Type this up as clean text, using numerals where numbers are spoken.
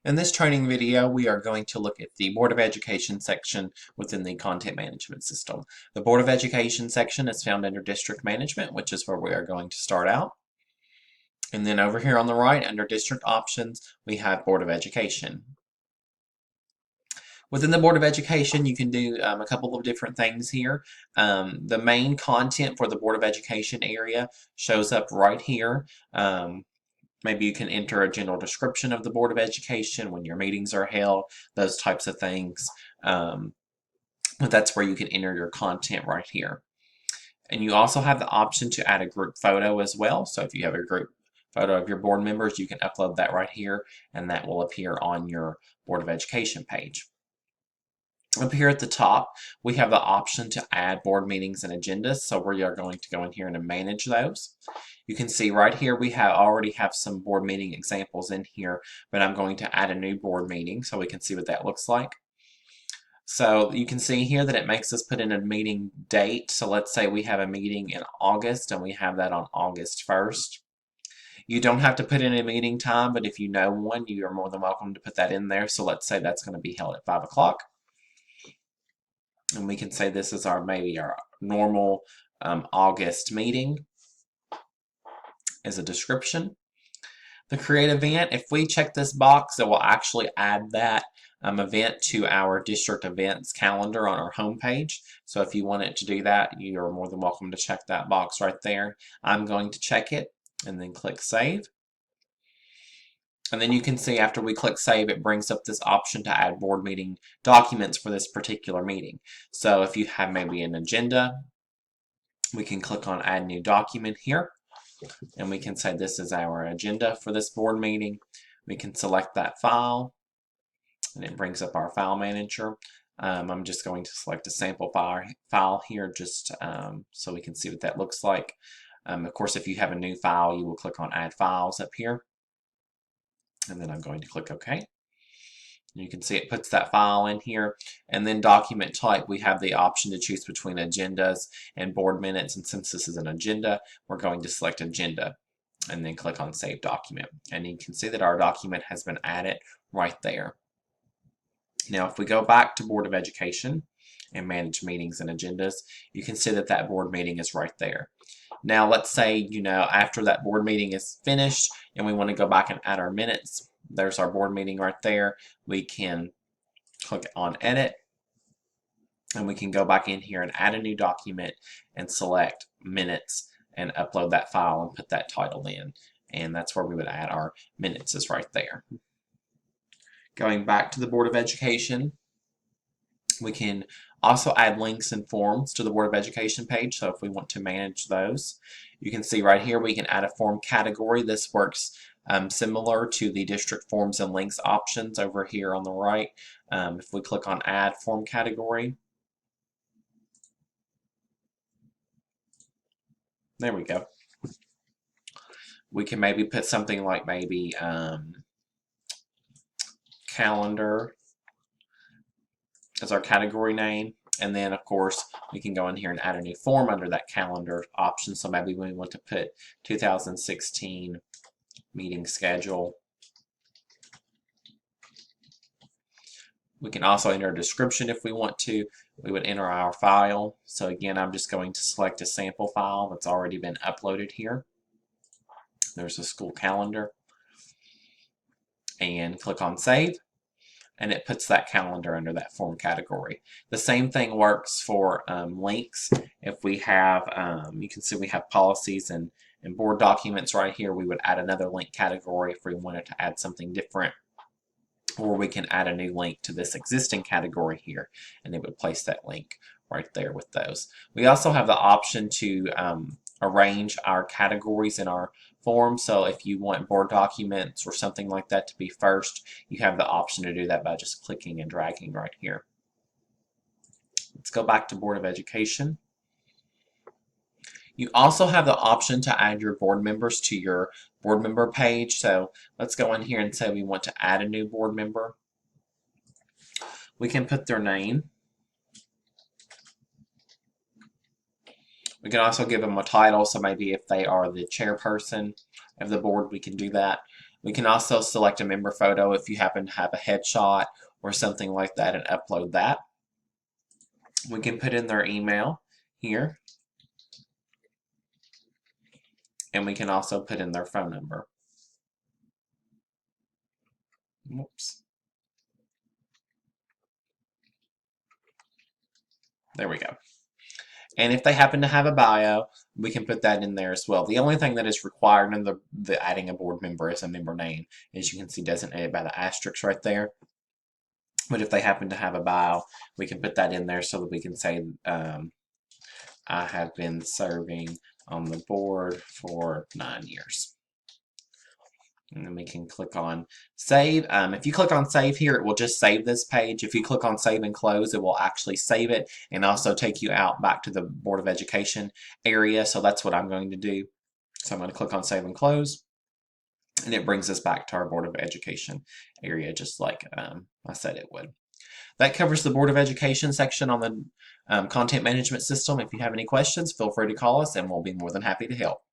In this training video, we are going to look at the Board of Education section within the content management system. The Board of Education section is found under District Management, which is where we are going to start out. And then over here on the right, under District Options, we have Board of Education. Within the Board of Education, you can do a couple of different things here. The main content for the Board of Education area shows up right here. Maybe you can enter a general description of the Board of Education, when your meetings are held, those types of things. But that's where you can enter your content right here. And you also have the option to add a group photo as well. So if you have a group photo of your board members, you can upload that right here, and that will appear on your Board of Education page. Up here at the top, we have the option to add board meetings and agendas, so we are going to go in here and manage those. You can see right here we already have some board meeting examples in here, but I'm going to add a new board meeting so we can see what that looks like. So you can see here that it makes us put in a meeting date. So let's say we have a meeting in August and we have that on August 1st. You don't have to put in a meeting time, but if you know one, you are more than welcome to put that in there. So let's say that's going to be held at 5 o'clock. And we can say this is maybe our normal August meeting as a description. The create event, if we check this box, it will actually add that event to our district events calendar on our home page. So if you want it to do that, you are more than welcome to check that box right there. I'm going to check it and then click save. And then you can see after we click save, it brings up this option to add board meeting documents for this particular meeting. So if you have maybe an agenda, we can click on add new document here. And we can say this is our agenda for this board meeting. We can select that file, and it brings up our file manager. I'm just going to select a sample file here just so we can see what that looks like. Of course, if you have a new file, you will click on add files up here. And then I'm going to click OK. You can see it puts that file in here. And then document type, we have the option to choose between agendas and board minutes. And since this is an agenda, we're going to select agenda and then click on save document. And you can see that our document has been added right there. Now, if we go back to Board of Education and manage meetings and agendas, you can see that that board meeting is right there. Now, let's say, after that board meeting is finished and we want to go back and add our minutes. There's our board meeting right there. We can click on edit and we can go back in here and add a new document and select minutes and upload that file and put that title in. And that's where we would add our minutes, is right there. Going back to the Board of Education, we can also add links and forms to the Board of Education page. So if we want to manage those, you can see right here we can add a form category. This works similar to the district forms and links options over here on the right. If we click on add form category, there we go. We can maybe put something like maybe calendar as our category name. And then, of course, we can go in here and add a new form under that calendar option. So maybe we want to put 2016 meeting schedule. We can also enter a description if we want to. We would enter our file. So again, I'm just going to select a sample file that's already been uploaded here. There's a school calendar. And click on save. And it puts that calendar under that form category. The same thing works for links. If we have, you can see we have policies and board documents right here. We would add another link category if we wanted to add something different. Or we can add a new link to this existing category here, and it would place that link right there with those. We also have the option to arrange our categories in our form. So if you want board documents or something like that to be first, you have the option to do that by just clicking and dragging right here. Let's go back to Board of Education. You also have the option to add your board members to your board member page. So let's go in here and say we want to add a new board member. We can put their name. We can also give them a title, so maybe if they are the chairperson of the board, we can do that. We can also select a member photo if you happen to have a headshot or something like that and upload that. We can put in their email here. And we can also put in their phone number. Whoops. There we go. And if they happen to have a bio, we can put that in there as well. The only thing that is required in the adding a board member is a member name. As you can see, designated by the asterisk right there. But if they happen to have a bio, we can put that in there so that we can say, I have been serving on the board for 9 years. And then we can click on save. If you click on save here, it will just save this page. If you click on save and close, it will actually save it and also take you out back to the Board of Education area. So that's what I'm going to do. So I'm going to click on save and close. And it brings us back to our Board of Education area, just like I said it would. That covers the Board of Education section on the content management system. If you have any questions, feel free to call us and we'll be more than happy to help.